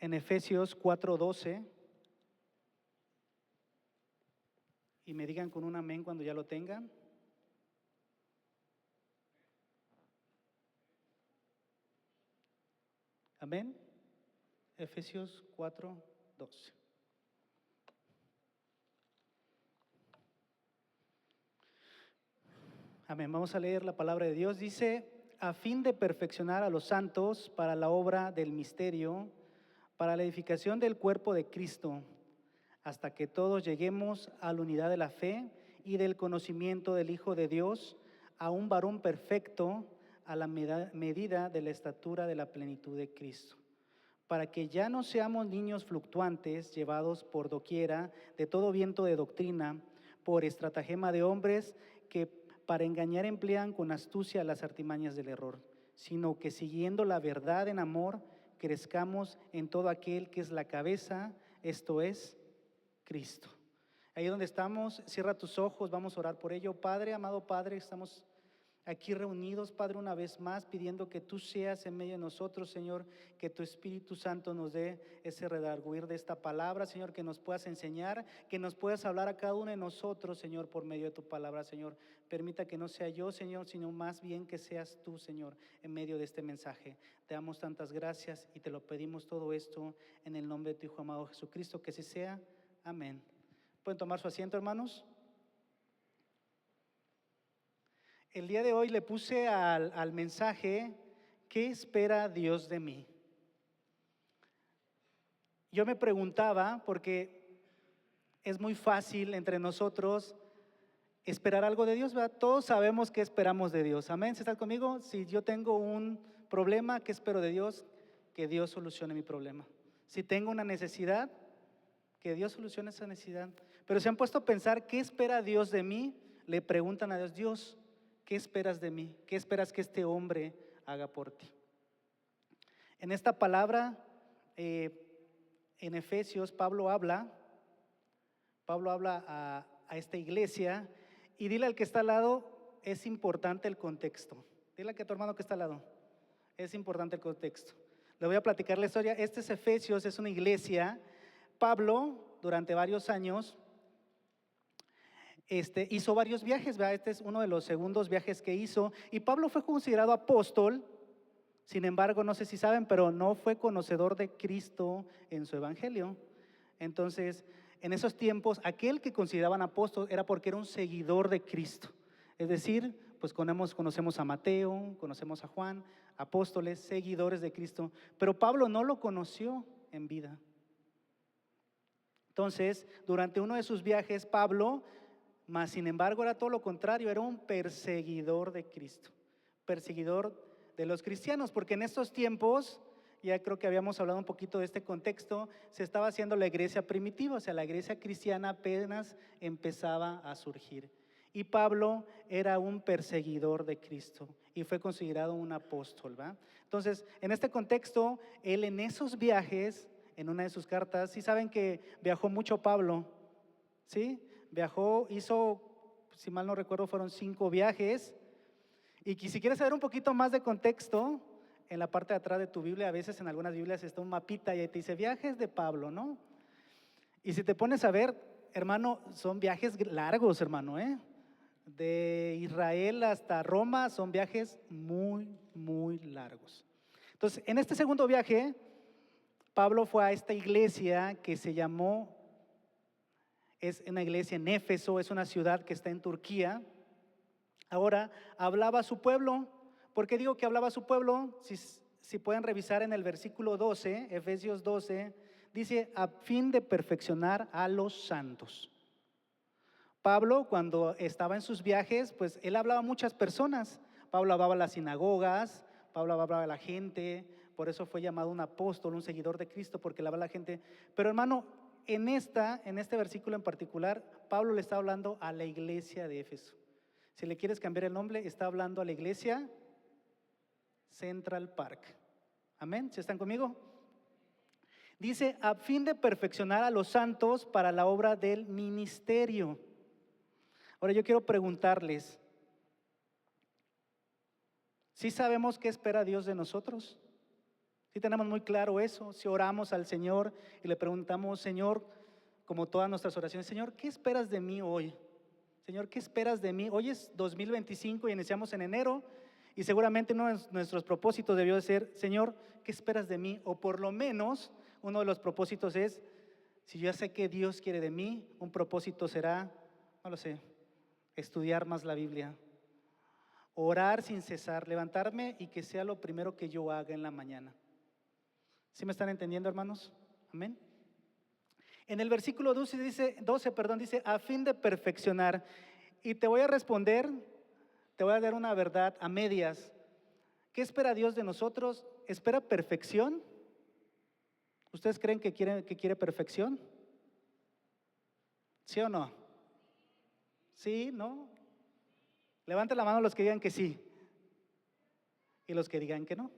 en Efesios 4:12 y me digan con un amén cuando ya lo tengan. Amén. Efesios 4:12. Amén. Vamos a leer la palabra de Dios. Dice, a fin de perfeccionar a los santos para la obra del misterio, para la edificación del cuerpo de Cristo, hasta que todos lleguemos a la unidad de la fe y del conocimiento del Hijo de Dios, a un varón perfecto, a la medida de la estatura de la plenitud de Cristo, para que ya no seamos niños fluctuantes, llevados por doquiera de todo viento de doctrina, por estratagema de hombres que para engañar emplean con astucia las artimañas del error, sino que siguiendo la verdad en amor, crezcamos en todo aquel que es la cabeza, esto es, Cristo. Ahí donde estamos, cierra tus ojos, vamos a orar por ello. Padre, amado Padre, estamos aquí reunidos, Padre, una vez más, pidiendo que tú seas en medio de nosotros, Señor, que tu Espíritu Santo nos dé ese redarguir de esta palabra, Señor, que nos puedas enseñar, que nos puedas hablar a cada uno de nosotros, Señor, por medio de tu palabra, Señor. Permita que no sea yo, Señor, sino más bien que seas tú, Señor, en medio de este mensaje. Te damos tantas gracias y te lo pedimos todo esto en el nombre de tu Hijo amado Jesucristo, que así sea. Amén. ¿Pueden tomar su asiento, hermanos? El día de hoy le puse al mensaje, ¿qué espera Dios de mí? Yo me preguntaba, porque es muy fácil entre nosotros esperar algo de Dios, ¿verdad? Todos sabemos qué esperamos de Dios. Amén, ¿se están conmigo? Si yo tengo un problema, ¿qué espero de Dios? Que Dios solucione mi problema. Si tengo una necesidad, que Dios solucione esa necesidad. Pero se han puesto a pensar, ¿qué espera Dios de mí? Le preguntan a Dios, Dios, ¿qué esperas de mí? ¿Qué esperas que este hombre haga por ti? En esta palabra, en Efesios, Pablo habla a esta iglesia y dile al que está al lado, es importante el contexto. Dile a tu hermano que está al lado, es importante el contexto. Le voy a platicar la historia. Este es Efesios, es una iglesia. Pablo, durante varios años, hizo varios viajes, ¿verdad? Este es uno de los segundos viajes que hizo. Y Pablo fue considerado apóstol, sin embargo, no sé si saben, pero no fue conocedor de Cristo en su evangelio. Entonces, en esos tiempos, aquel que consideraban apóstol era porque era un seguidor de Cristo. Es decir, pues conocemos a Mateo, conocemos a Juan, apóstoles, seguidores de Cristo. Pero Pablo no lo conoció en vida. Entonces, durante uno de sus viajes, Pablo, mas sin embargo, era todo lo contrario, era un perseguidor de Cristo, perseguidor de los cristianos, porque en estos tiempos, ya creo que habíamos hablado un poquito de este contexto, se estaba haciendo la iglesia primitiva, o sea, la iglesia cristiana apenas empezaba a surgir. Y Pablo era un perseguidor de Cristo y fue considerado un apóstol, ¿va? Entonces, en este contexto, él en esos viajes, en una de sus cartas, sí saben que viajó mucho Pablo, ¿sí? Viajó, hizo, si mal no recuerdo, fueron 5 viajes. Y si quieres saber un poquito más de contexto, en la parte de atrás de tu Biblia, a veces en algunas Biblias está un mapita y ahí te dice viajes de Pablo, ¿no? Y si te pones a ver, hermano, son viajes largos, hermano, ¿eh? De Israel hasta Roma son viajes muy, muy largos. Entonces, en este segundo viaje, Pablo fue a esta iglesia que se llamó, es una iglesia en Éfeso, es una ciudad que está en Turquía. Ahora, hablaba a su pueblo. ¿Por qué digo que hablaba a su pueblo? Si pueden revisar en el versículo 12, Efesios 12, dice, a fin de perfeccionar a los santos. Pablo, cuando estaba en sus viajes, pues él hablaba a muchas personas. Pablo hablaba a las sinagogas, Pablo hablaba a la gente, por eso fue llamado un apóstol, un seguidor de Cristo, porque le hablaba a la gente. Pero hermano, en este versículo en particular, Pablo le está hablando a la iglesia de Éfeso. Si le quieres cambiar el nombre, está hablando a la iglesia Central Park. Amén, ¿sí están conmigo? Dice, a fin de perfeccionar a los santos para la obra del ministerio. Ahora yo quiero preguntarles, ¿sí sabemos qué espera Dios de nosotros? Si tenemos muy claro eso, si oramos al Señor y le preguntamos, Señor, como todas nuestras oraciones, Señor, ¿qué esperas de mí hoy? Señor, ¿qué esperas de mí? Hoy es 2025 y iniciamos en enero y seguramente uno de nuestros propósitos debió de ser, Señor, ¿qué esperas de mí? O por lo menos uno de los propósitos es, si yo ya sé que Dios quiere de mí, un propósito será, no lo sé, estudiar más la Biblia, orar sin cesar, levantarme y que sea lo primero que yo haga en la mañana. ¿Sí me están entendiendo, hermanos? Amén. En el versículo 12 dice, a fin de perfeccionar. Y te voy a responder, te voy a dar una verdad a medias. ¿Qué espera Dios de nosotros? ¿Espera perfección? ¿Ustedes creen que quiere perfección? ¿Sí o no? ¿Sí? ¿No? Levanten la mano los que digan que sí y los que digan que no.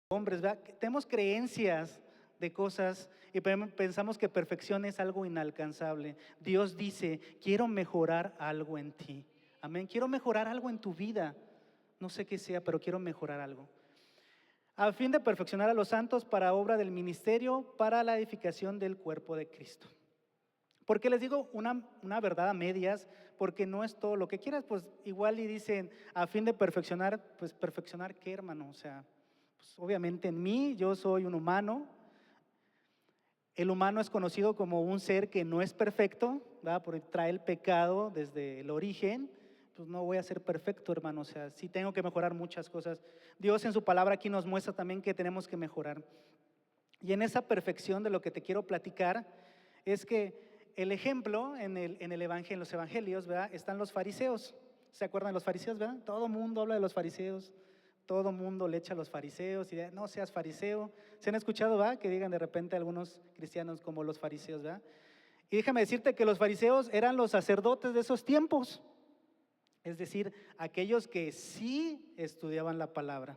Hombres, ¿verdad? Tenemos creencias de cosas y pensamos que perfección es algo inalcanzable. Dios dice, quiero mejorar algo en ti. Amén, quiero mejorar algo en tu vida. No sé qué sea, pero quiero mejorar algo. A fin de perfeccionar a los santos para obra del ministerio, para la edificación del cuerpo de Cristo. Porque les digo una verdad a medias, porque no es todo lo que quieras, pues igual y dicen, a fin de perfeccionar, pues perfeccionar qué, hermano, o sea, pues obviamente en mí, yo soy un humano. El humano es conocido como un ser que no es perfecto, ¿verdad? Porque trae el pecado desde el origen. Pues no voy a ser perfecto, hermano, o sea, sí tengo que mejorar muchas cosas. Dios en su palabra aquí nos muestra también que tenemos que mejorar. Y en esa perfección de lo que te quiero platicar es que el ejemplo en los evangelios, ¿verdad? Están los fariseos. ¿Se acuerdan de los fariseos, verdad? Todo mundo habla de los fariseos. Todo mundo le echa a los fariseos y no seas fariseo. ¿Se han escuchado, va? Que digan de repente algunos cristianos como los fariseos, ¿verdad? Y déjame decirte que los fariseos eran los sacerdotes de esos tiempos. Es decir, aquellos que sí estudiaban la palabra,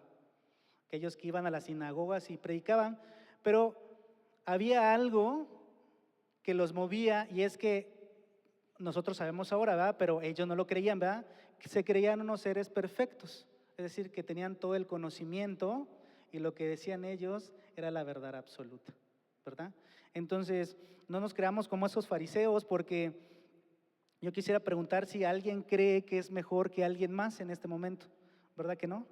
aquellos que iban a las sinagogas y predicaban, pero había algo que los movía y es que nosotros sabemos ahora, ¿verdad? Pero ellos no lo creían, ¿verdad? Que se creían unos seres perfectos, es decir, que tenían todo el conocimiento y lo que decían ellos era la verdad absoluta, ¿verdad? Entonces, no nos creamos como esos fariseos, porque yo quisiera preguntar si alguien cree que es mejor que alguien más en este momento, ¿verdad que no?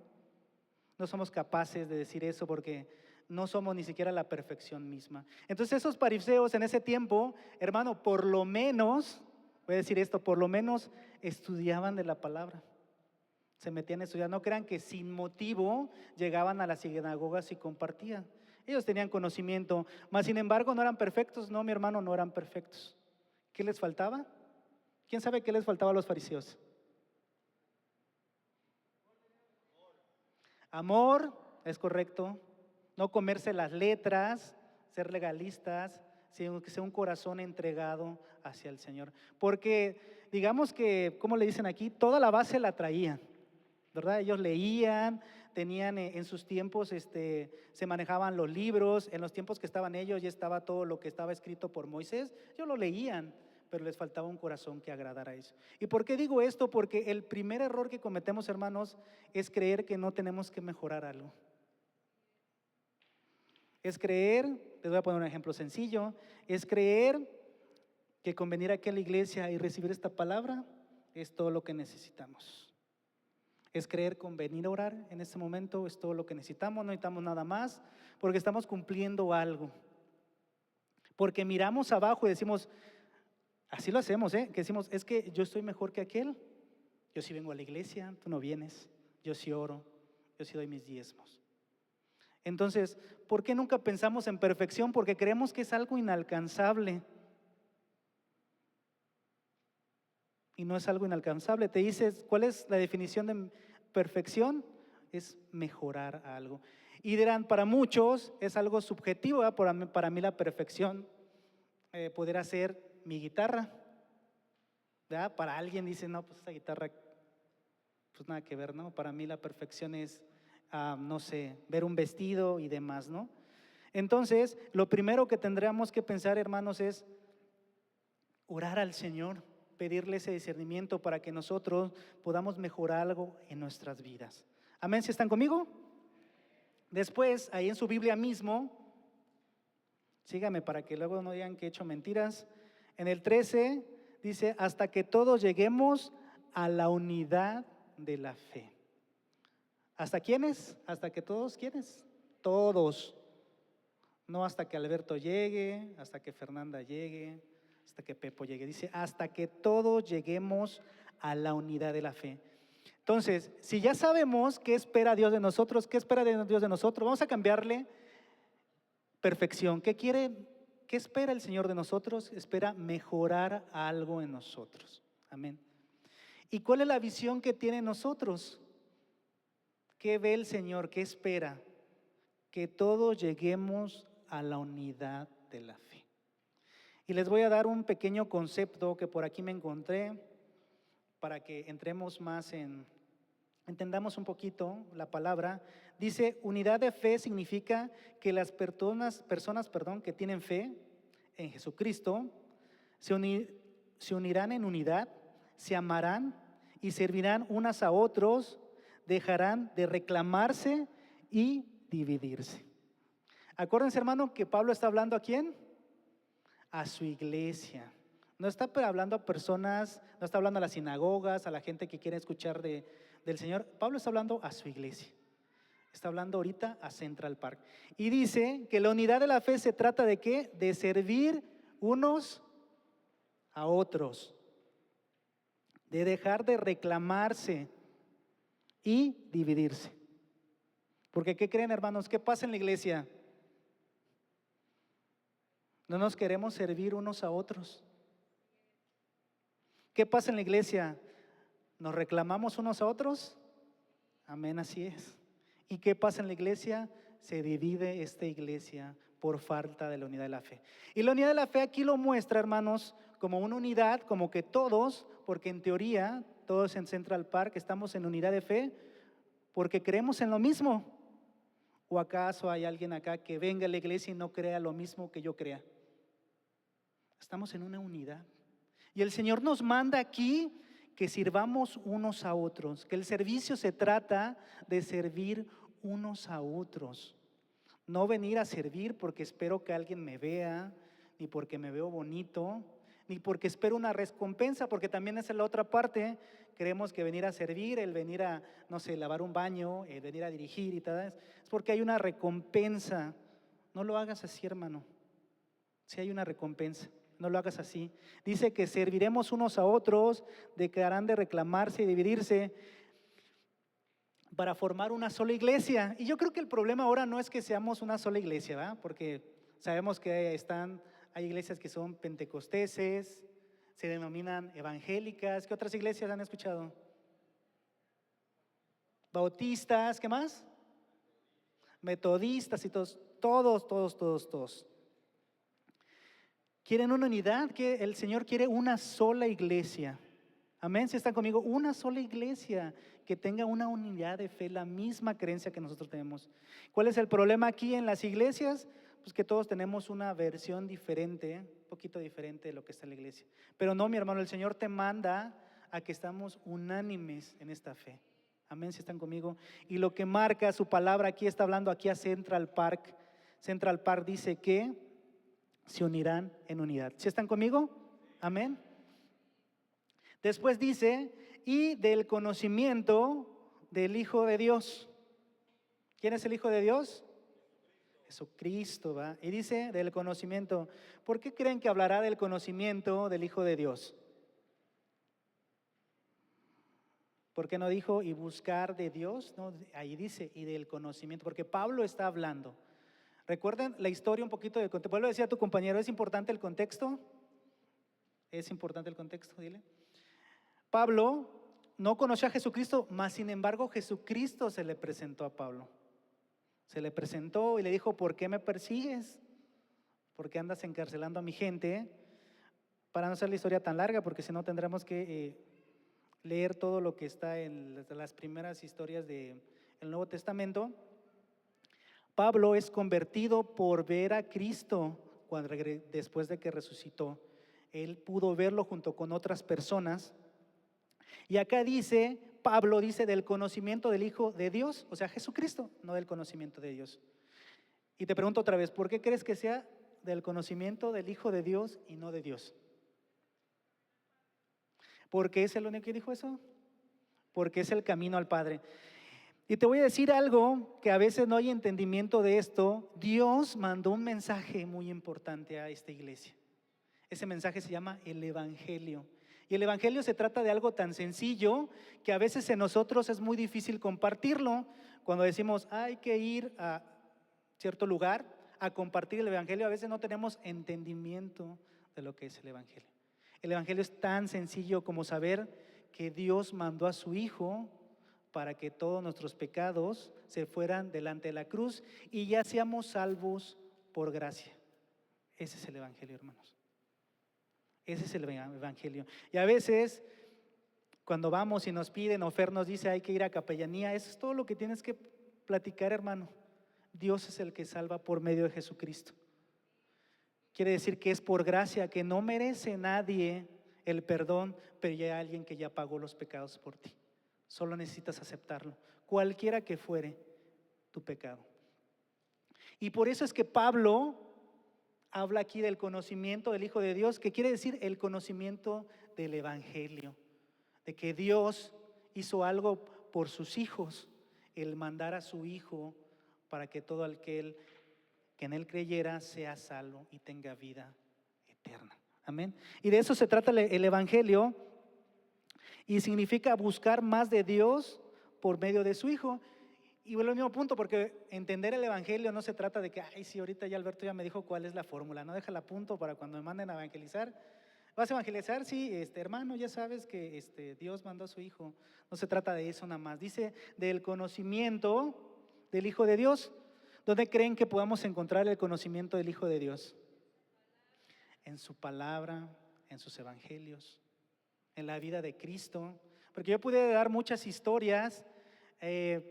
No somos capaces de decir eso porque no somos ni siquiera la perfección misma. Entonces esos fariseos en ese tiempo, hermano, por lo menos, voy a decir esto, por lo menos estudiaban de la palabra. Se metían a estudiar. No crean que sin motivo llegaban a las sinagogas y compartían. Ellos tenían conocimiento, mas sin embargo no eran perfectos. No, mi hermano, no eran perfectos. ¿Qué les faltaba? ¿Quién sabe qué les faltaba a los fariseos? Amor, es correcto. No comerse las letras, ser legalistas, sino que sea un corazón entregado hacia el Señor. Porque digamos que, como le dicen aquí, toda la base la traían, ¿verdad? Ellos leían, tenían en sus tiempos, se manejaban los libros, en los tiempos que estaban ellos ya estaba todo lo que estaba escrito por Moisés, ellos lo leían, pero les faltaba un corazón que agradara eso. ¿Y por qué digo esto? Porque el primer error que cometemos, hermanos, es creer que no tenemos que mejorar algo. Es creer, les voy a poner un ejemplo sencillo, es creer que con venir aquí a la iglesia y recibir esta palabra es todo lo que necesitamos. Es creer con venir a orar en este momento es todo lo que necesitamos, no necesitamos nada más, porque estamos cumpliendo algo. Porque miramos abajo y decimos, así lo hacemos, que decimos, es que yo estoy mejor que aquel. Yo sí vengo a la iglesia, tú no vienes. Yo sí oro, yo sí doy mis diezmos. Entonces, ¿por qué nunca pensamos en perfección? Porque creemos que es algo inalcanzable. Y no es algo inalcanzable. Te dices, ¿cuál es la definición de perfección? Es mejorar algo. Y dirán, para muchos es algo subjetivo, ¿verdad? Para mí la perfección pudiera ser mi guitarra, ¿verdad? Para alguien dice, no, pues esa guitarra, pues nada que ver, ¿no? Para mí la perfección es, no sé, ver un vestido y demás, ¿no? Entonces, lo primero que tendríamos que pensar, hermanos, es orar al Señor, pedirle ese discernimiento para que nosotros podamos mejorar algo en nuestras vidas. Amén, ¿si están conmigo? Después, ahí en su Biblia mismo, sígame para que luego no digan que he hecho mentiras. En el 13 dice, hasta que todos lleguemos a la unidad de la fe. ¿Hasta quiénes? Hasta que todos, ¿quiénes? Todos. No hasta que Alberto llegue, hasta que Fernanda llegue, hasta que Pepo llegue. Dice, hasta que todos lleguemos a la unidad de la fe. Entonces, si ya sabemos qué espera Dios de nosotros, qué espera Dios de nosotros, vamos a cambiarle perfección. ¿Qué espera el Señor de nosotros? Espera mejorar algo en nosotros. Amén. ¿Y cuál es la visión que tiene en nosotros? ¿Qué ve el Señor? ¿Qué espera? Que todos lleguemos a la unidad de la fe. Y les voy a dar un pequeño concepto que por aquí me encontré para que entremos más entendamos un poquito la palabra. Dice, unidad de fe significa que las personas, que tienen fe en Jesucristo se unirán en unidad, se amarán y servirán unas a otros, dejarán de reclamarse y dividirse. Acuérdense, hermano, que Pablo está hablando ¿a quién? A su iglesia. No está hablando a personas, no está hablando a las sinagogas, a la gente que quiere escuchar del Señor. Pablo está hablando a su iglesia. Está hablando ahorita a Central Park. Y dice que la unidad de la fe se trata de ¿qué? De servir unos a otros. De dejar de reclamarse y dividirse. Porque ¿qué creen, hermanos? ¿Qué pasa en la iglesia? No nos queremos servir unos a otros. ¿Qué pasa en la iglesia? ¿Nos reclamamos unos a otros? Amén, así es. ¿Y qué pasa en la iglesia? Se divide esta iglesia por falta de la unidad de la fe. Y la unidad de la fe aquí lo muestra, hermanos, como una unidad, como que todos, porque en teoría, todos en Central Park estamos en unidad de fe, porque creemos en lo mismo. ¿O acaso hay alguien acá que venga a la iglesia y no crea lo mismo que yo crea? Estamos en una unidad. Y el Señor nos manda aquí que sirvamos unos a otros, que el servicio se trata de servir unos a otros. No venir a servir porque espero que alguien me vea, ni porque me veo bonito, ni porque espero una recompensa, porque también esa es la otra parte. Creemos que venir a servir, el venir a, no sé, lavar un baño, el venir a dirigir y tal, es porque hay una recompensa. No lo hagas así, hermano. Si hay una recompensa, no lo hagas así. Dice que serviremos unos a otros, dejarán de reclamarse y dividirse para formar una sola iglesia. Y yo creo que el problema ahora no es que seamos una sola iglesia, ¿verdad? Porque sabemos que hay iglesias que son pentecosteses, se denominan evangélicas. ¿Qué otras iglesias han escuchado? Bautistas, ¿qué más? Metodistas y todos. Quieren una unidad, que el Señor quiere una sola iglesia. Amén, si están conmigo, una sola iglesia que tenga una unidad de fe, la misma creencia que nosotros tenemos. ¿Cuál es el problema aquí en las iglesias? Pues que todos tenemos una versión diferente, un poquito diferente de lo que está en la iglesia. Pero no, mi hermano, el Señor te manda a que estamos unánimes en esta fe. Amén, si están conmigo. Y lo que marca su palabra aquí, está hablando aquí a Central Park. Central Park dice que se unirán en unidad. ¿Sí están conmigo? Amén. Después dice, y del conocimiento del Hijo de Dios. ¿Quién es el Hijo de Dios? Jesucristo, ¿va? Y dice del conocimiento. ¿Por qué creen que hablará del conocimiento del Hijo de Dios? ¿Por qué no dijo y buscar de Dios? No, ahí dice y del conocimiento, porque Pablo está hablando. Recuerden la historia un poquito del contexto. Vuelvo a decir a tu compañero, ¿es importante el contexto? ¿Es importante el contexto? Dile. Pablo no conoció a Jesucristo, mas sin embargo Jesucristo se le presentó a Pablo. Se le presentó y le dijo, ¿por qué me persigues? ¿Por qué andas encarcelando a mi gente? Para no hacer la historia tan larga, porque si no tendremos que leer todo lo que está en las primeras historias del Nuevo Testamento. Pablo es convertido por ver a Cristo después de que resucitó. Él pudo verlo junto con otras personas. Y acá dice, Pablo dice del conocimiento del Hijo de Dios, o sea, Jesucristo, no del conocimiento de Dios. Y te pregunto otra vez, ¿por qué crees que sea del conocimiento del Hijo de Dios y no de Dios? ¿Por qué es el único que dijo eso? Porque es el camino al Padre. Y te voy a decir algo que a veces no hay entendimiento de esto. Dios mandó un mensaje muy importante a esta iglesia. Ese mensaje se llama el Evangelio. Y el Evangelio se trata de algo tan sencillo que a veces en nosotros es muy difícil compartirlo. Cuando decimos hay que ir a cierto lugar a compartir el Evangelio, a veces no tenemos entendimiento de lo que es el Evangelio. El Evangelio es tan sencillo como saber que Dios mandó a su Hijo para que todos nuestros pecados se fueran delante de la cruz y ya seamos salvos por gracia. Ese es el Evangelio, hermanos. Ese es el Evangelio. Y a veces, cuando vamos y nos piden, o Fer nos dice hay que ir a capellanía, eso es todo lo que tienes que platicar, hermano. Dios es el que salva por medio de Jesucristo. Quiere decir que es por gracia, que no merece nadie el perdón, pero ya hay alguien que ya pagó los pecados por ti. Solo necesitas aceptarlo, cualquiera que fuere tu pecado. Y por eso es que Pablo habla aquí del conocimiento del Hijo de Dios, que quiere decir el conocimiento del Evangelio, de que Dios hizo algo por sus hijos, el mandar a su Hijo para que todo aquel que en Él creyera sea salvo y tenga vida eterna. Amén. Y de eso se trata el Evangelio, y significa buscar más de Dios por medio de su Hijo. Y vuelvo al mismo punto, porque entender el Evangelio no se trata de que, ay, sí, ahorita ya Alberto ya me dijo cuál es la fórmula, no, déjala a punto para cuando me manden a evangelizar. ¿Vas a evangelizar? Sí, hermano, ya sabes que Dios mandó a su Hijo. No se trata de eso nada más. Dice del conocimiento del Hijo de Dios. ¿Dónde creen que podamos encontrar el conocimiento del Hijo de Dios? En su palabra, en sus evangelios, en la vida de Cristo. Porque yo pude dar muchas historias. En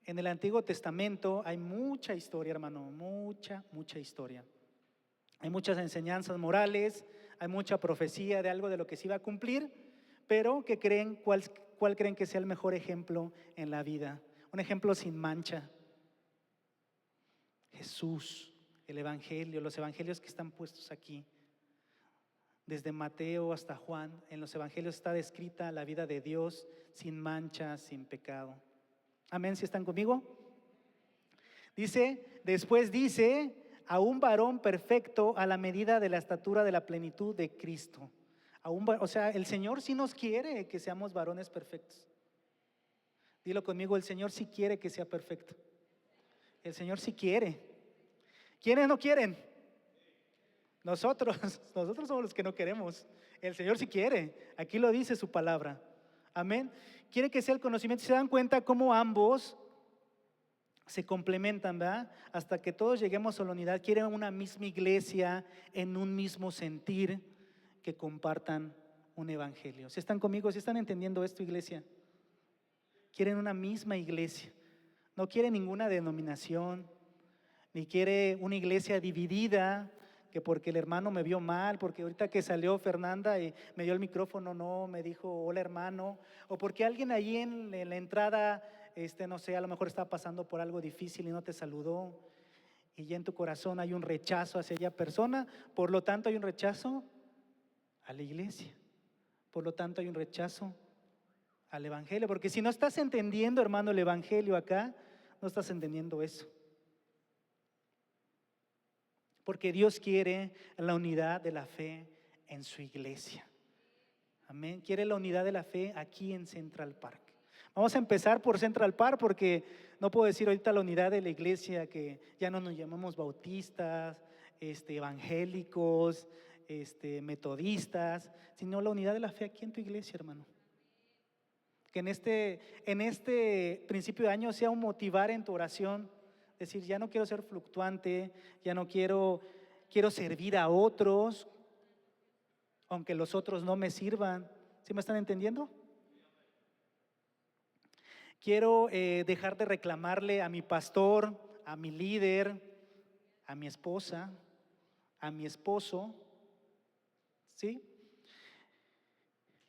el Antiguo Testamento hay mucha historia, hermano, mucha historia. Hay muchas enseñanzas morales, hay mucha profecía de algo de lo que se iba a cumplir, pero ¿qué creen? ¿Cuál creen que sea el mejor ejemplo en la vida? Un ejemplo sin mancha. Jesús, el Evangelio, los evangelios que están puestos aquí. Desde Mateo hasta Juan, en los evangelios está descrita la vida de Dios sin mancha, sin pecado. Amén, ¿si están conmigo? Después dice, a un varón perfecto a la medida de la estatura de la plenitud de Cristo. O sea, el Señor sí nos quiere que seamos varones perfectos. Dilo conmigo, el Señor sí quiere que sea perfecto. El Señor sí quiere. ¿Quiénes no quieren? Nosotros somos los que no queremos. El Señor sí quiere. Aquí lo dice su palabra. Amén. Quiere que sea el conocimiento. ¿Se dan cuenta cómo ambos se complementan, verdad? Hasta que todos lleguemos a la unidad. Quieren una misma iglesia, en un mismo sentir, que compartan un evangelio. ¿Sí están conmigo? ¿Sí están entendiendo esto, iglesia? Quieren una misma iglesia. No quiere ninguna denominación, ni quiere una iglesia dividida, que porque el hermano me vio mal, porque ahorita que salió Fernanda y me dio el micrófono, no, me dijo hola hermano, o porque alguien ahí en la entrada, no sé, a lo mejor estaba pasando por algo difícil y no te saludó, y ya en tu corazón hay un rechazo hacia ella persona, por lo tanto hay un rechazo a la iglesia, por lo tanto hay un rechazo al evangelio, porque si no estás entendiendo, hermano, el evangelio acá, no estás entendiendo eso. Porque Dios quiere la unidad de la fe en su iglesia. Amén. Quiere la unidad de la fe aquí en Central Park. Vamos a empezar por Central Park porque no puedo decir ahorita la unidad de la iglesia, que ya no nos llamamos bautistas, evangélicos, metodistas, sino la unidad de la fe aquí en tu iglesia, hermano. Que en este principio de año sea un motivar en tu oración. Decir, ya no quiero ser fluctuante, ya no quiero servir a otros, aunque los otros no me sirvan. ¿Sí me están entendiendo? Quiero dejar de reclamarle a mi pastor, a mi líder, a mi esposa, a mi esposo, ¿sí?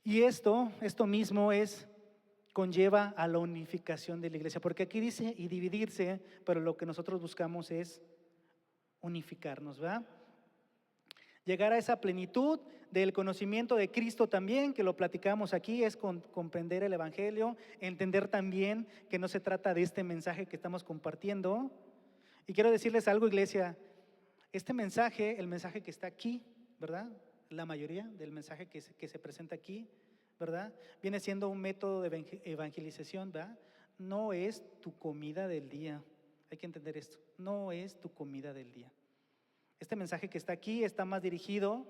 Y esto mismo conlleva a la unificación de la iglesia, porque aquí dice y dividirse, pero lo que nosotros buscamos es unificarnos, ¿verdad? Llegar a esa plenitud del conocimiento de Cristo también, que lo platicamos aquí, es comprender el Evangelio, entender también que no se trata de este mensaje que estamos compartiendo. Y quiero decirles algo, iglesia, este mensaje, el mensaje que está aquí, ¿verdad? La mayoría del mensaje que se presenta aquí, ¿verdad? Viene siendo un método de evangelización, ¿verdad? No es tu comida del día. Hay que entender esto, no es tu comida del día. Este mensaje que está aquí está más dirigido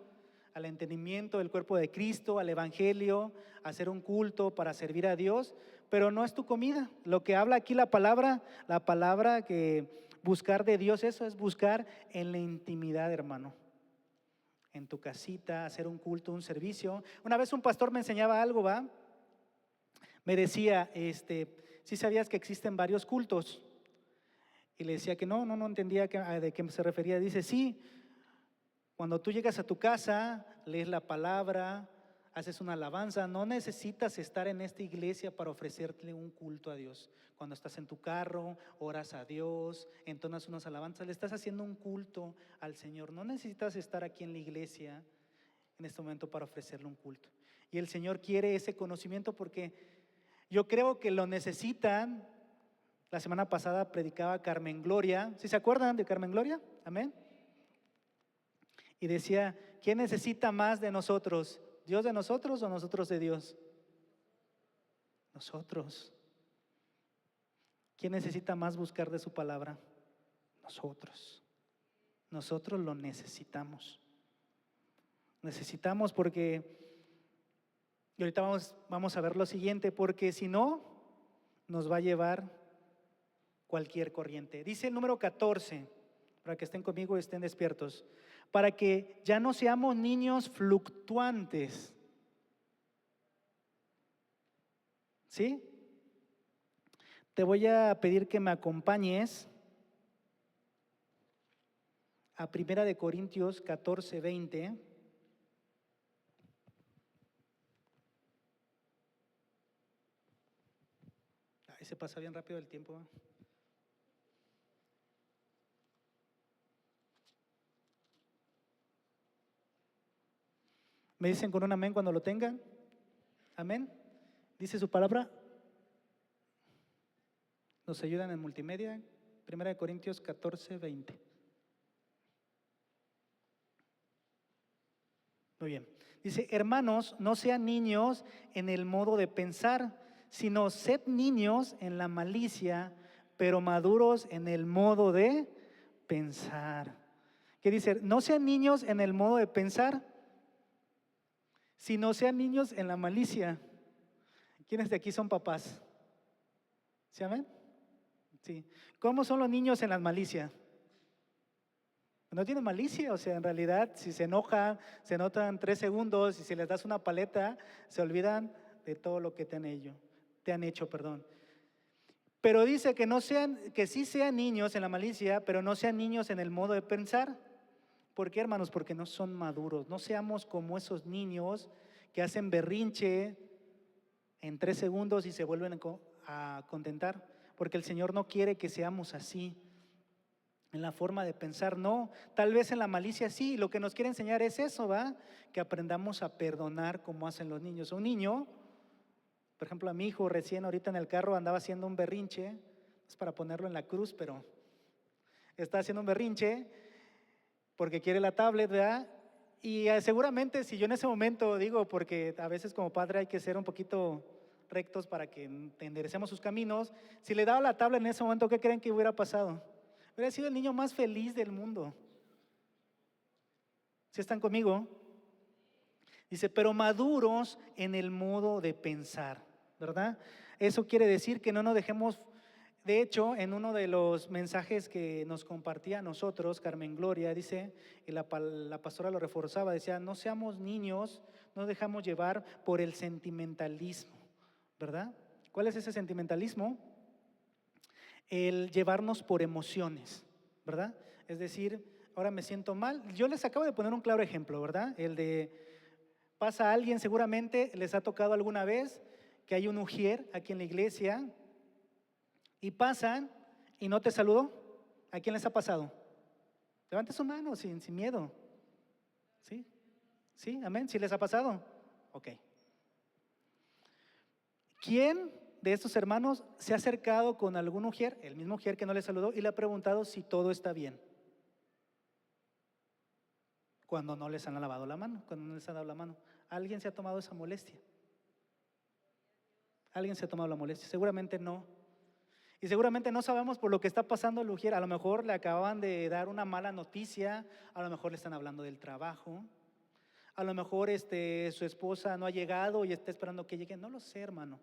al entendimiento del cuerpo de Cristo, al Evangelio, a hacer un culto para servir a Dios, pero no es tu comida. Lo que habla aquí la palabra que buscar de Dios, eso es buscar en la intimidad, hermano. En tu casita, hacer un culto, un servicio. Una vez un pastor me enseñaba algo, ¿va? Me decía, ¿sí sabías que existen varios cultos? Y le decía que no entendía de qué se refería. Dice, sí, cuando tú llegas a tu casa, lees la palabra, haces una alabanza, no necesitas estar en esta iglesia para ofrecerle un culto a Dios. Cuando estás en tu carro, oras a Dios, entonas unas alabanzas, le estás haciendo un culto al Señor. No necesitas estar aquí en la iglesia en este momento para ofrecerle un culto. Y el Señor quiere ese conocimiento porque yo creo que lo necesitan. La semana pasada predicaba Carmen Gloria. ¿Sí se acuerdan de Carmen Gloria? Amén. Y decía, ¿quién necesita más de nosotros? ¿Dios de nosotros o nosotros de Dios? Nosotros. ¿Quién necesita más buscar de su palabra? Nosotros. Nosotros lo necesitamos. Necesitamos porque, y ahorita vamos a ver lo siguiente, porque si no, nos va a llevar cualquier corriente. Dice el número 14, para que estén conmigo y estén despiertos, para que ya no seamos niños fluctuantes. ¿Sí? Te voy a pedir que me acompañes a 1 Corintios 14, 20. Ahí se pasa bien rápido el tiempo. ¿Me dicen con un amén cuando lo tengan? Amén. Dice su palabra. Nos ayudan en multimedia. 1 Corintios 14, 20. Muy bien. Dice, hermanos, no sean niños en el modo de pensar, sino sed niños en la malicia, pero maduros en el modo de pensar. ¿Qué dice? No sean niños en el modo de pensar, sino sean niños en la malicia. ¿Quiénes de aquí son papás? ¿Sí, amén? Sí. ¿Cómo son los niños en la malicia? No tienen malicia, o sea, en realidad si se enojan, se notan 3 segundos y si les das una paleta, se olvidan de todo lo que te han hecho. Pero dice que sí sean niños en la malicia, pero no sean niños en el modo de pensar. ¿Por qué, hermanos? Porque no son maduros. No seamos como esos niños que hacen berrinche en 3 segundos y se vuelven a contentar. Porque el Señor no quiere que seamos así. En la forma de pensar, no. Tal vez en la malicia sí. Lo que nos quiere enseñar es eso, ¿va? Que aprendamos a perdonar como hacen los niños. Un niño, por ejemplo, a mi hijo recién ahorita en el carro andaba haciendo un berrinche. Es para ponerlo en la cruz, pero está haciendo un berrinche porque quiere la tablet, ¿verdad? Y seguramente si yo en ese momento digo, porque a veces como padre hay que ser un poquito rectos para que enderecemos sus caminos, si le daba la tablet en ese momento, ¿qué creen que hubiera pasado? Hubiera sido el niño más feliz del mundo. ¿Sí están conmigo? Dice, pero maduros en el modo de pensar, ¿verdad? Eso quiere decir que no nos dejemos. De hecho, en uno de los mensajes que nos compartía a nosotros, Carmen Gloria, dice, y la pastora lo reforzaba, decía, no seamos niños, no dejamos llevar por el sentimentalismo, ¿verdad? ¿Cuál es ese sentimentalismo? el llevarnos por emociones, ¿verdad? Es decir, ahora me siento mal. Yo les acabo de poner un claro ejemplo, ¿verdad? El de, pasa a alguien, seguramente les ha tocado alguna vez que hay un ujier aquí en la iglesia y pasan y no te saludó. ¿A quién les ha pasado? Levante su mano sin miedo. ¿Sí? ¿Sí? Amén. ¿Sí les ha pasado? Ok. ¿Quién de estos hermanos se ha acercado con algún ujier, el mismo ujier que no le saludó, y le ha preguntado si todo está bien? Cuando no les han lavado la mano, cuando no les han dado la mano. ¿Alguien se ha tomado esa molestia? ¿Alguien se ha tomado la molestia? Seguramente no. Y seguramente no sabemos por lo que está pasando el ujier. A lo mejor le acababan de dar una mala noticia, a lo mejor le están hablando del trabajo, a lo mejor su esposa no ha llegado y está esperando que llegue. No lo sé, hermano.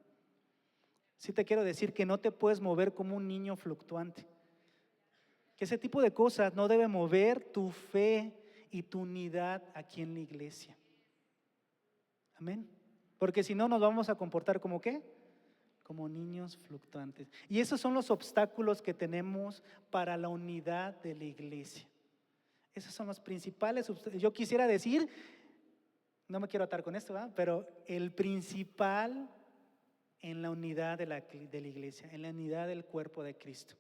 Sí te quiero decir que no te puedes mover como un niño fluctuante. Que ese tipo de cosas no debe mover tu fe y tu unidad aquí en la iglesia. Amén. Porque si no nos vamos a comportar como ¿qué? Como niños fluctuantes. Y esos son los obstáculos que tenemos para la unidad de la iglesia. Esos son los principales obstáculos. Yo quisiera decir, no me quiero atar con esto, ¿verdad? Pero el principal en la unidad de la iglesia, en la unidad del cuerpo de Cristo.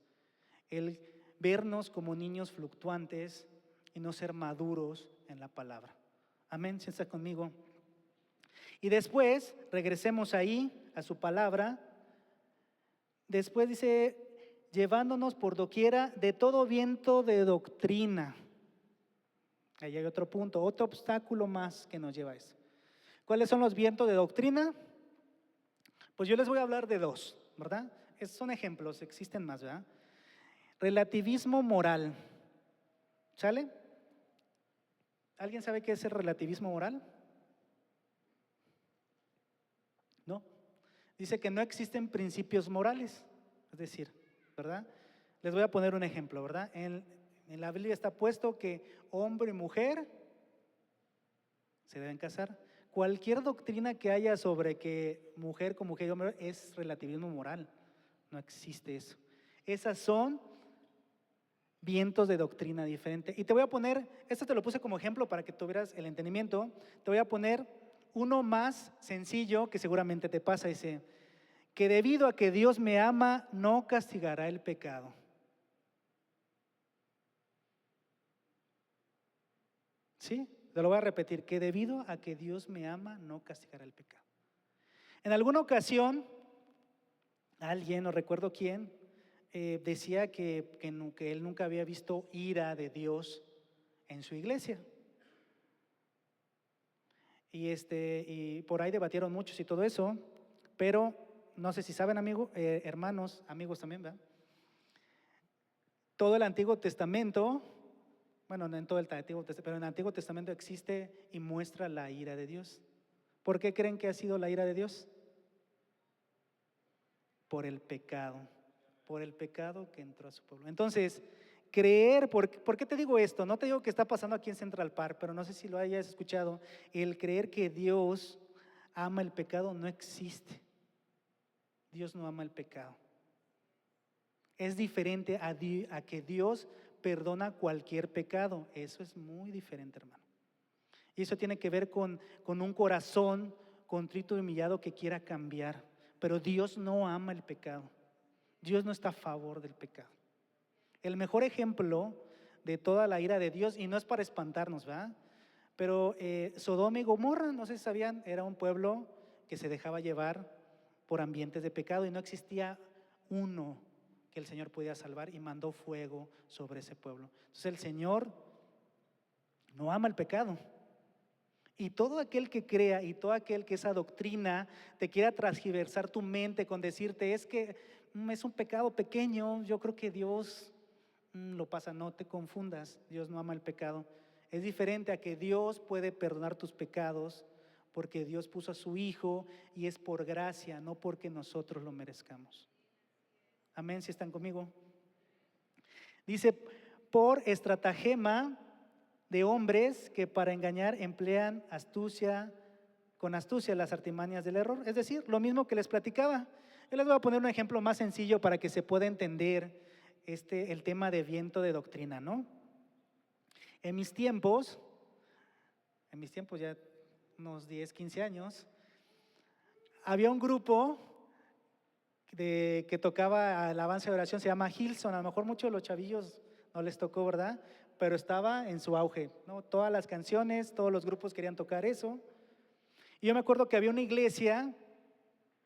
El vernos como niños fluctuantes y no ser maduros en la palabra. Amén, ¿sí está conmigo? Y después, regresemos ahí a su palabra. Después dice, llevándonos por doquiera de todo viento de doctrina. Ahí hay otro punto, otro obstáculo más que nos lleva a eso. ¿Cuáles son los vientos de doctrina? Pues yo les voy a hablar de dos, ¿verdad? Esos son ejemplos, existen más, ¿verdad? Relativismo moral. ¿Sale? ¿Alguien sabe qué es el relativismo moral? No. Dice que no existen principios morales, es decir, ¿verdad? Les voy a poner un ejemplo, ¿verdad? En la Biblia está puesto que hombre y mujer se deben casar. Cualquier doctrina que haya sobre que mujer con mujer y hombre es relativismo moral. No existe eso. Esas son vientos de doctrina diferente. Y te voy a poner, esto te lo puse como ejemplo para que tuvieras el entendimiento. Te voy a poner uno más sencillo que seguramente te pasa. Dice, que debido a que Dios me ama, no castigará el pecado. ¿Sí? Te lo voy a repetir, que debido a que Dios me ama, no castigará el pecado. En alguna ocasión, alguien, no recuerdo quién, decía que él nunca había visto ira de Dios en su iglesia. Y por ahí debatieron muchos y todo eso, pero no sé si saben, amigos, hermanos, amigos también, ¿verdad? Todo el Antiguo Testamento, bueno, no en todo el Antiguo Testamento, pero en el Antiguo Testamento existe y muestra la ira de Dios. ¿Por qué creen que ha sido la ira de Dios? Por el pecado que entró a su pueblo. Entonces, creer, ¿por qué te digo esto? No te digo que está pasando aquí en Central Park, pero no sé si lo hayas escuchado. El creer que Dios ama el pecado no existe. Dios no ama el pecado. Es diferente a que Dios perdona cualquier pecado. Eso es muy diferente, hermano. Y eso tiene que ver con un corazón contrito y humillado que quiera cambiar. Pero Dios no ama el pecado. Dios no está a favor del pecado. El mejor ejemplo de toda la ira de Dios, y no es para espantarnos, ¿verdad? Pero Sodoma y Gomorra, no sé si sabían, era un pueblo que se dejaba llevar por ambientes de pecado y no existía uno que el Señor podía salvar y mandó fuego sobre ese pueblo. Entonces el Señor no ama el pecado. Y todo aquel que crea y todo aquel que esa doctrina te quiera transgiversar tu mente con decirte es que es un pecado pequeño, yo creo que Dios lo pasa. No te confundas, Dios no ama el pecado. Es diferente a que Dios puede perdonar tus pecados porque Dios puso a su Hijo y es por gracia, no porque nosotros lo merezcamos. Amén, si están conmigo. Dice, por estratagema de hombres que para engañar emplean con astucia las artimañas del error. Es decir, lo mismo que les platicaba. Yo les voy a poner un ejemplo más sencillo para que se pueda entender el tema de viento de doctrina, ¿no? En mis tiempos ya unos 10, 15 años, había un grupo que tocaba alabanza y oración, se llama Hillsong. A lo mejor muchos de los chavillos no les tocó, ¿verdad? Pero estaba en su auge, ¿no? Todas las canciones, todos los grupos querían tocar eso. Y yo me acuerdo que había una iglesia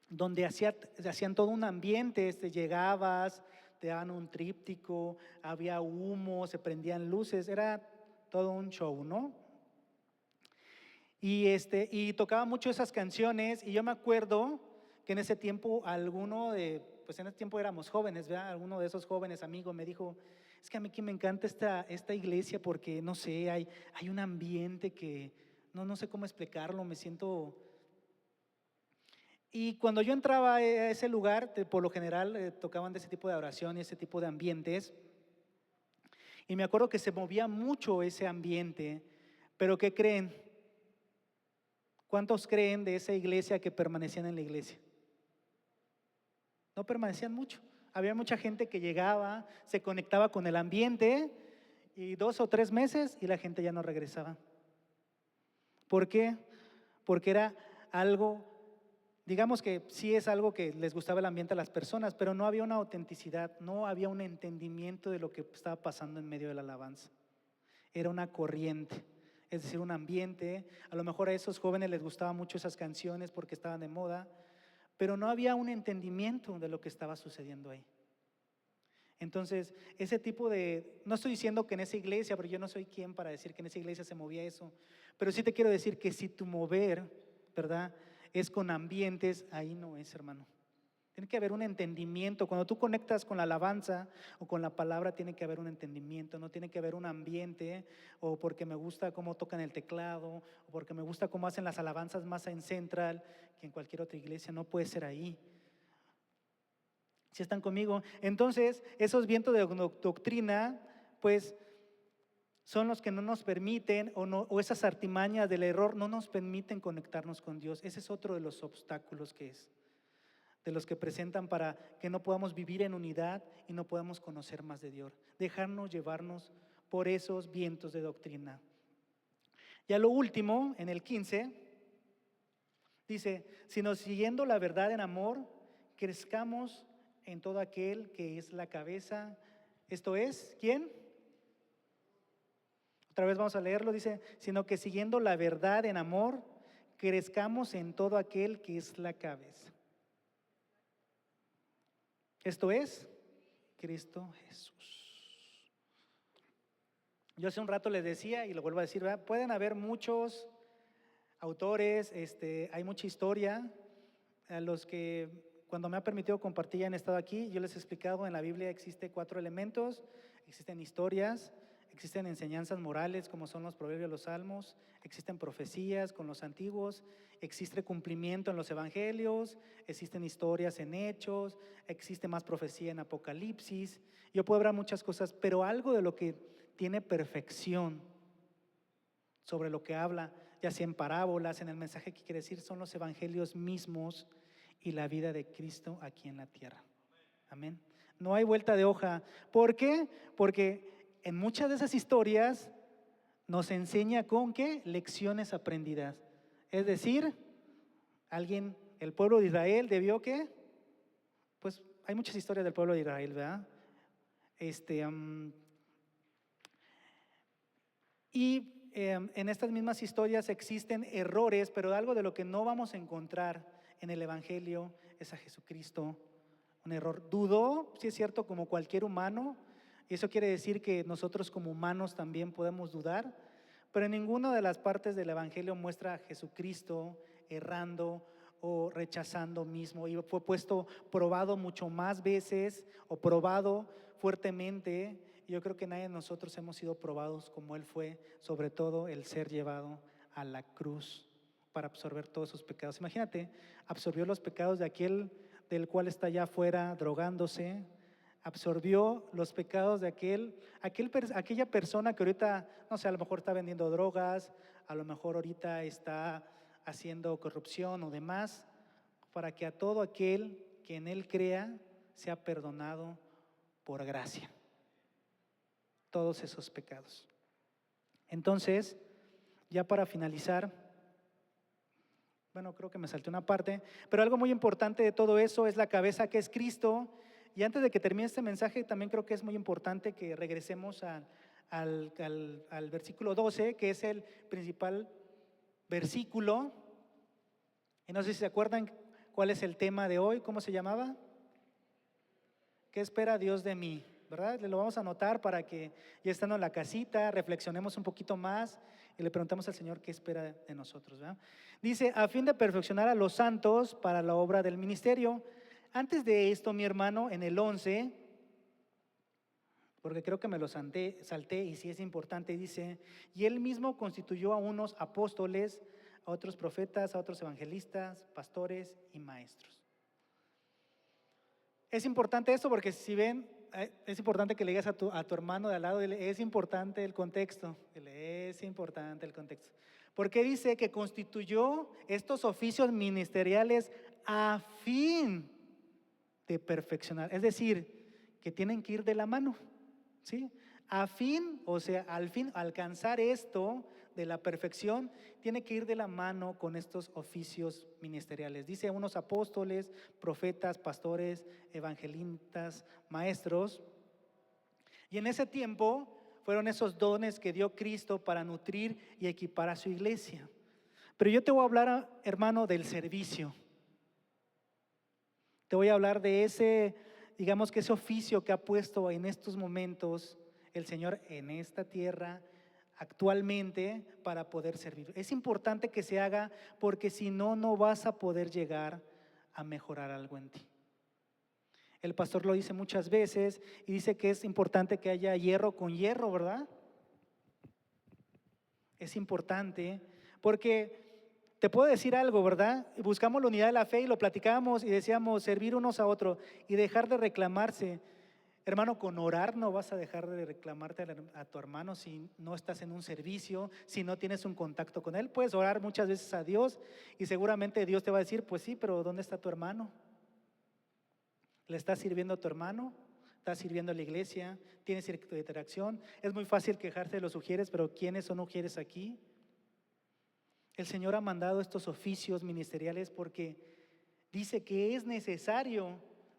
donde hacían todo un ambiente, llegabas, te daban un tríptico, había humo, se prendían luces, era todo un show, ¿no? Y tocaba mucho esas canciones, y yo me acuerdo que en ese tiempo pues en ese tiempo éramos jóvenes, ¿verdad? Alguno de esos jóvenes amigos me dijo, es que a mí que me encanta esta iglesia porque, no sé, hay un ambiente que, no sé cómo explicarlo, me siento. Y cuando yo entraba a ese lugar, por lo general tocaban de ese tipo de oración y ese tipo de ambientes, y me acuerdo que se movía mucho ese ambiente, pero ¿qué creen? ¿Cuántos creen de esa iglesia que permanecían en la iglesia? No permanecían mucho. Había mucha gente que llegaba, se conectaba con el ambiente y 2 o 3 meses y la gente ya no regresaba. ¿Por qué? Porque era algo, digamos que sí es algo que les gustaba el ambiente a las personas, pero no había una autenticidad, no había un entendimiento de lo que estaba pasando en medio de la alabanza. Era una corriente, es decir, un ambiente. A lo mejor a esos jóvenes les gustaban mucho esas canciones porque estaban de moda, pero no había un entendimiento de lo que estaba sucediendo ahí. Entonces, ese tipo no estoy diciendo que en esa iglesia, porque yo no soy quien para decir que en esa iglesia se movía eso, pero sí te quiero decir que si tu mover, ¿verdad?, es con ambientes, ahí no es, hermano. Tiene que haber un entendimiento. Cuando tú conectas con la alabanza o con la palabra, tiene que haber un entendimiento, no tiene que haber un ambiente, o porque me gusta cómo tocan el teclado, o porque me gusta cómo hacen las alabanzas más en Central que en cualquier otra iglesia. No puede ser ahí. ¿Sí están conmigo? Entonces, esos vientos de doctrina, pues, son los que no nos permiten, o esas artimañas del error no nos permiten conectarnos con Dios. Ese es otro de los obstáculos de los que presentan para que no podamos vivir en unidad y no podamos conocer más de Dios. Dejarnos llevarnos por esos vientos de doctrina. Ya lo último, en el 15, dice, sino siguiendo la verdad en amor, crezcamos en todo aquel que es la cabeza. Esto es, ¿quién? Otra vez vamos a leerlo, dice, sino que siguiendo la verdad en amor, crezcamos en todo aquel que es la cabeza. Esto es Cristo Jesús. Yo hace un rato les decía, y lo vuelvo a decir, ¿verdad? Pueden haber muchos autores, hay mucha historia. A los que cuando me ha permitido compartir y han estado aquí, yo les he explicado, en la Biblia existe 4 elementos, existen historias, existen enseñanzas morales como son los proverbios, los salmos, existen profecías con los antiguos, existe cumplimiento en los evangelios, existen historias en Hechos, existe más profecía en Apocalipsis. Yo puedo hablar muchas cosas, pero algo de lo que tiene perfección sobre lo que habla, ya sea en parábolas, en el mensaje que quiere decir, son los evangelios mismos y la vida de Cristo aquí en la tierra. Amén. No hay vuelta de hoja. ¿Por qué? Porque en muchas de esas historias nos enseña con qué lecciones aprendidas. Es decir, el pueblo de Israel debió que, pues hay muchas historias del pueblo de Israel, ¿verdad? En estas mismas historias existen errores, pero algo de lo que no vamos a encontrar en el Evangelio es a Jesucristo. Un error. Dudó, sí es cierto, como cualquier humano, y eso quiere decir que nosotros como humanos también podemos dudar, pero en ninguna de las partes del Evangelio muestra a Jesucristo errando o rechazando mismo, y fue probado mucho más veces o probado fuertemente. Yo creo que nadie de nosotros hemos sido probados como Él fue, sobre todo el ser llevado a la cruz para absorber todos sus pecados. Imagínate, absorbió los pecados de aquel del cual está allá afuera drogándose, absorbió los pecados de aquella persona que ahorita, no sé, a lo mejor está vendiendo drogas, a lo mejor ahorita está haciendo corrupción o demás, para que a todo aquel que en Él crea sea perdonado por gracia. Todos esos pecados. Entonces, ya para finalizar, bueno, creo que me salté una parte, pero algo muy importante de todo eso es la cabeza que es Cristo. Y antes de que termine este mensaje, también creo que es muy importante que regresemos al versículo 12, que es el principal versículo. Y no sé si se acuerdan cuál es el tema de hoy, ¿cómo se llamaba? ¿Qué espera Dios de mí? ¿Verdad? Lo vamos a anotar para que ya estando en la casita, reflexionemos un poquito más y le preguntamos al Señor qué espera de nosotros, ¿verdad? Dice, a fin de perfeccionar a los santos para la obra del ministerio. Antes de esto, mi hermano, en el 11, porque creo que me lo salté y sí es importante, dice, y Él mismo constituyó a unos apóstoles, a otros profetas, a otros evangelistas, pastores y maestros. Es importante esto porque si ven, es importante que le digas a tu hermano de al lado, es importante el contexto, es importante el contexto. Porque dice que constituyó estos oficios ministeriales a fin de perfeccionar, es decir, que tienen que ir de la mano, ¿sí? A fin, o sea, al fin, alcanzar esto de la perfección, tiene que ir de la mano con estos oficios ministeriales. Dice unos apóstoles, profetas, pastores, evangelistas, maestros. Y en ese tiempo fueron esos dones que dio Cristo para nutrir y equipar a su iglesia. Pero yo te voy a hablar, hermano, del servicio. Te voy a hablar de ese, digamos que ese oficio que ha puesto en estos momentos el Señor en esta tierra actualmente para poder servir. Es importante que se haga porque si no, no vas a poder llegar a mejorar algo en ti. El pastor lo dice muchas veces y dice que es importante que haya hierro con hierro, ¿verdad? Es importante porque te puedo decir algo, ¿verdad? Buscamos la unidad de la fe y lo platicábamos y decíamos servir unos a otros y dejar de reclamarse. Hermano, con orar no vas a dejar de reclamarte a tu hermano si no estás en un servicio, si no tienes un contacto con él. Puedes orar muchas veces a Dios y seguramente Dios te va a decir, pues sí, pero ¿dónde está tu hermano? ¿Le estás sirviendo a tu hermano? ¿Estás sirviendo a la iglesia? ¿Tienes interacción? Es muy fácil quejarse de los ujieres, pero ¿quiénes son ujieres aquí? El Señor ha mandado estos oficios ministeriales porque dice que es necesario.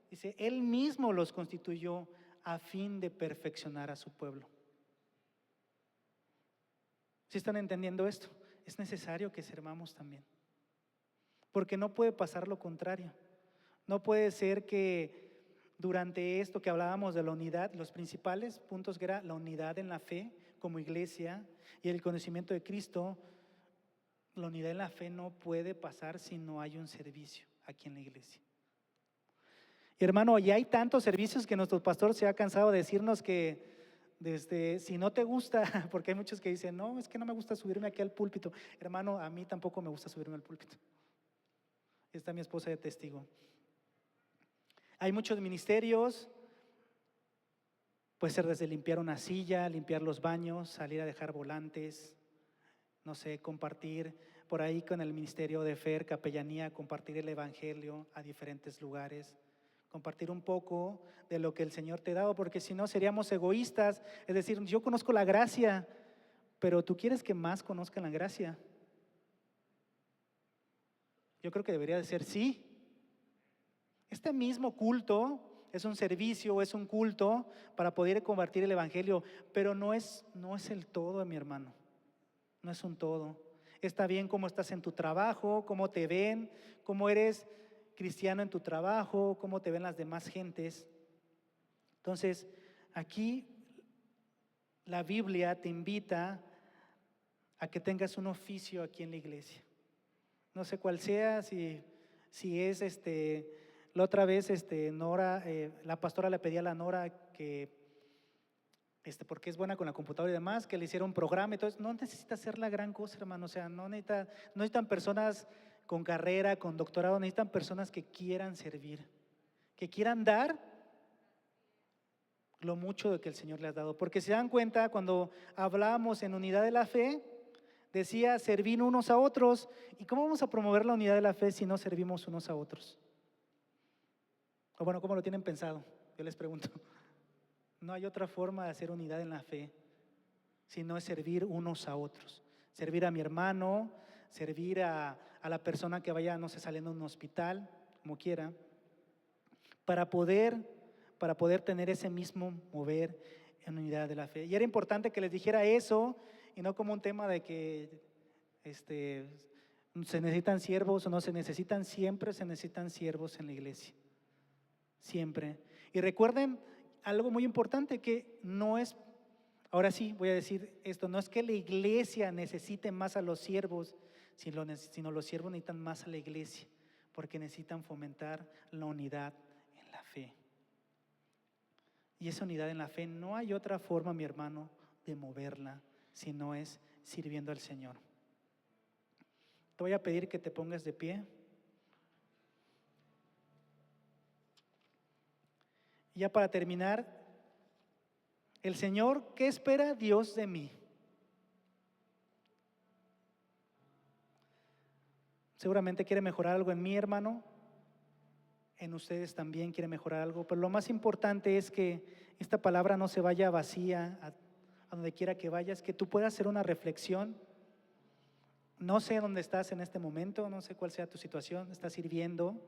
Dice, Él mismo los constituyó a fin de perfeccionar a su pueblo. ¿Sí están entendiendo esto? Es necesario que servamos también. Porque no puede pasar lo contrario. No puede ser que durante esto que hablábamos de la unidad, los principales puntos que era la unidad en la fe como iglesia y el conocimiento de Cristo, la unidad en la fe no puede pasar si no hay un servicio aquí en la iglesia. Y hermano, ya hay tantos servicios que nuestro pastor se ha cansado de decirnos que si no te gusta, porque hay muchos que dicen, no, es que no me gusta subirme aquí al púlpito. Hermano, a mí tampoco me gusta subirme al púlpito. Está mi esposa de testigo. Hay muchos ministerios, puede ser desde limpiar una silla, limpiar los baños, salir a dejar volantes, no sé, compartir por ahí con el ministerio de FER, capellanía, compartir el evangelio a diferentes lugares. Compartir un poco de lo que el Señor te ha dado, porque si no seríamos egoístas, es decir, yo conozco la gracia, pero tú quieres que más conozcan la gracia. Yo creo que debería de ser sí. Este mismo culto es un servicio, es un culto para poder compartir el evangelio, pero no es el todo, mi hermano, no es un todo. Está bien cómo estás en tu trabajo, cómo te ven, cómo eres cristiano en tu trabajo, cómo te ven las demás gentes. Entonces, aquí la Biblia te invita a que tengas un oficio aquí en la iglesia. No sé cuál sea, si es la otra vez Nora, la pastora le pedía a la Nora que porque es buena con la computadora y demás, que le hiciera un programa. Entonces, no necesita hacer la gran cosa, hermano. O sea, no necesitan personas con carrera, con doctorado, necesitan personas que quieran servir, que quieran dar lo mucho de que el Señor le ha dado. Porque se dan cuenta, cuando hablábamos en unidad de la fe, decía servir unos a otros. ¿Y cómo vamos a promover la unidad de la fe si no servimos unos a otros? O bueno, ¿cómo lo tienen pensado? Yo les pregunto. No hay otra forma de hacer unidad en la fe, sino es servir unos a otros. Servir a mi hermano, servir a la persona que vaya, no sé, saliendo de un hospital, como quiera, para poder, para poder tener ese mismo mover en unidad de la fe. Y era importante que les dijera eso y no como un tema de que se necesitan siervos o no se necesitan, siempre se necesitan siervos en la iglesia, siempre. Y recuerden algo muy importante que no es, ahora sí voy a decir esto, no es que la iglesia necesite más a los siervos, sino los siervos necesitan más a la iglesia, porque necesitan fomentar la unidad en la fe. Y esa unidad en la fe no hay otra forma, mi hermano, de moverla, si no es sirviendo al Señor. Te voy a pedir que te pongas de pie. Y ya para terminar, el Señor, ¿qué espera Dios de mí? Seguramente quiere mejorar algo en mí, hermano. En ustedes también quiere mejorar algo. Pero lo más importante es que esta palabra no se vaya vacía a donde quiera que vayas, que tú puedas hacer una reflexión. No sé dónde estás en este momento, no sé cuál sea tu situación, estás sirviendo.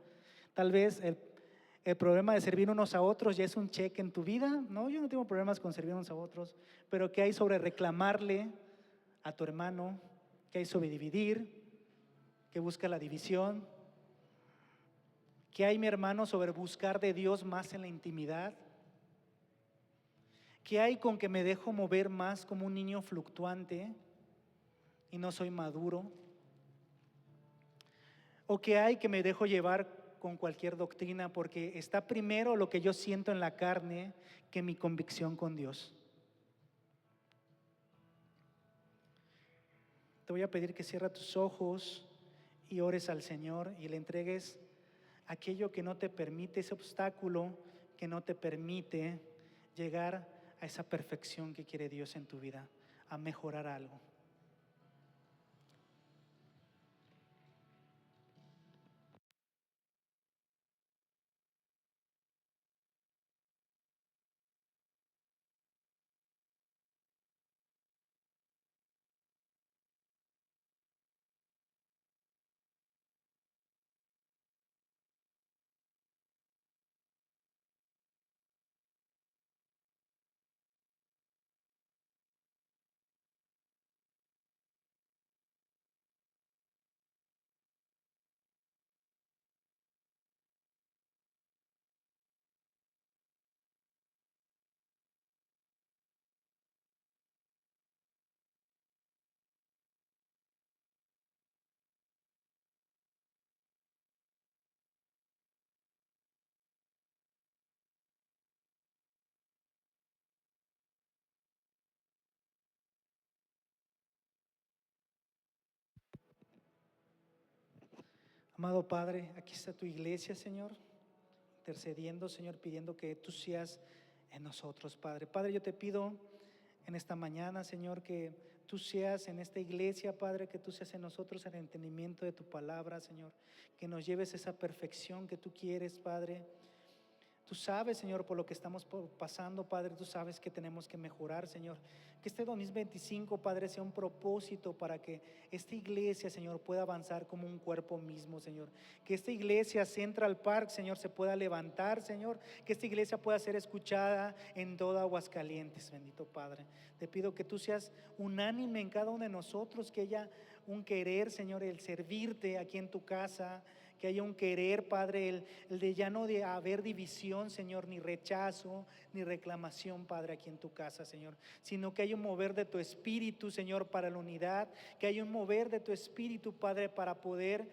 Tal vez el problema de servir unos a otros ya es un cheque en tu vida. No, yo no tengo problemas con servir unos a otros, pero ¿qué hay sobre reclamarle a tu hermano? ¿Qué hay sobre dividir? ¿Qué busca la división? ¿Qué hay, mi hermano, sobre buscar de Dios más en la intimidad? ¿Qué hay con que me dejo mover más como un niño fluctuante y no soy maduro? ¿O qué hay que me dejo llevar con cualquier doctrina porque está primero lo que yo siento en la carne que mi convicción con Dios? Te voy a pedir que cierres tus ojos y ores al Señor y le entregues aquello que no te permite, ese obstáculo que no te permite llegar a esa perfección que quiere Dios en tu vida, a mejorar algo. Amado Padre, aquí está tu iglesia, Señor, intercediendo, Señor, pidiendo que tú seas en nosotros, Padre. Padre, yo te pido en esta mañana, Señor, que tú seas en esta iglesia, Padre, que tú seas en nosotros el entendimiento de tu palabra, Señor, que nos lleves esa perfección que tú quieres, Padre. Tú sabes, Señor, por lo que estamos pasando, Padre, tú sabes que tenemos que mejorar, Señor. Que este 2025, Padre, sea un propósito para que esta iglesia, Señor, pueda avanzar como un cuerpo mismo, Señor. Que esta iglesia Central Park, Señor, se pueda levantar, Señor. Que esta iglesia pueda ser escuchada en toda Aguascalientes, bendito Padre. Te pido que tú seas unánime en cada uno de nosotros, que haya un querer, Señor, el servirte aquí en tu casa, que haya un querer, Padre, el de ya no de haber división, Señor, ni rechazo, ni reclamación, Padre, aquí en tu casa, Señor, sino que haya un mover de tu espíritu, Señor, para la unidad, que haya un mover de tu espíritu, Padre, para poder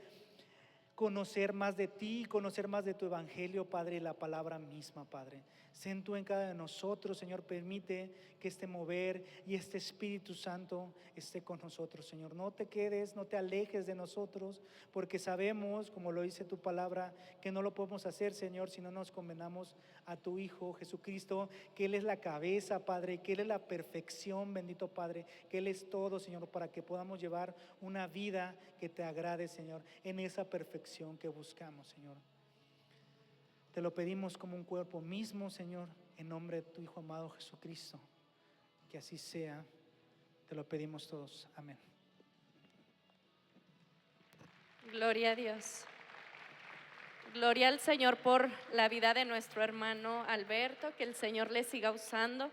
conocer más de ti, conocer más de tu evangelio, Padre, y la palabra misma, Padre. Sé tú en cada de nosotros, Señor, permite que este mover y este Espíritu Santo esté con nosotros, Señor. No te quedes, no te alejes de nosotros, porque sabemos, como lo dice tu palabra, que no lo podemos hacer, Señor, si no nos convenamos a tu Hijo Jesucristo, que Él es la cabeza, Padre, que Él es la perfección, bendito Padre, que Él es todo, Señor, para que podamos llevar una vida que te agrade, Señor, en esa perfección que buscamos, Señor. Te lo pedimos como un cuerpo mismo, Señor, en nombre de tu Hijo amado Jesucristo. Que así sea. Te lo pedimos todos. Amén. Gloria a Dios. Gloria al Señor por la vida de nuestro hermano Alberto, que el Señor le siga usando.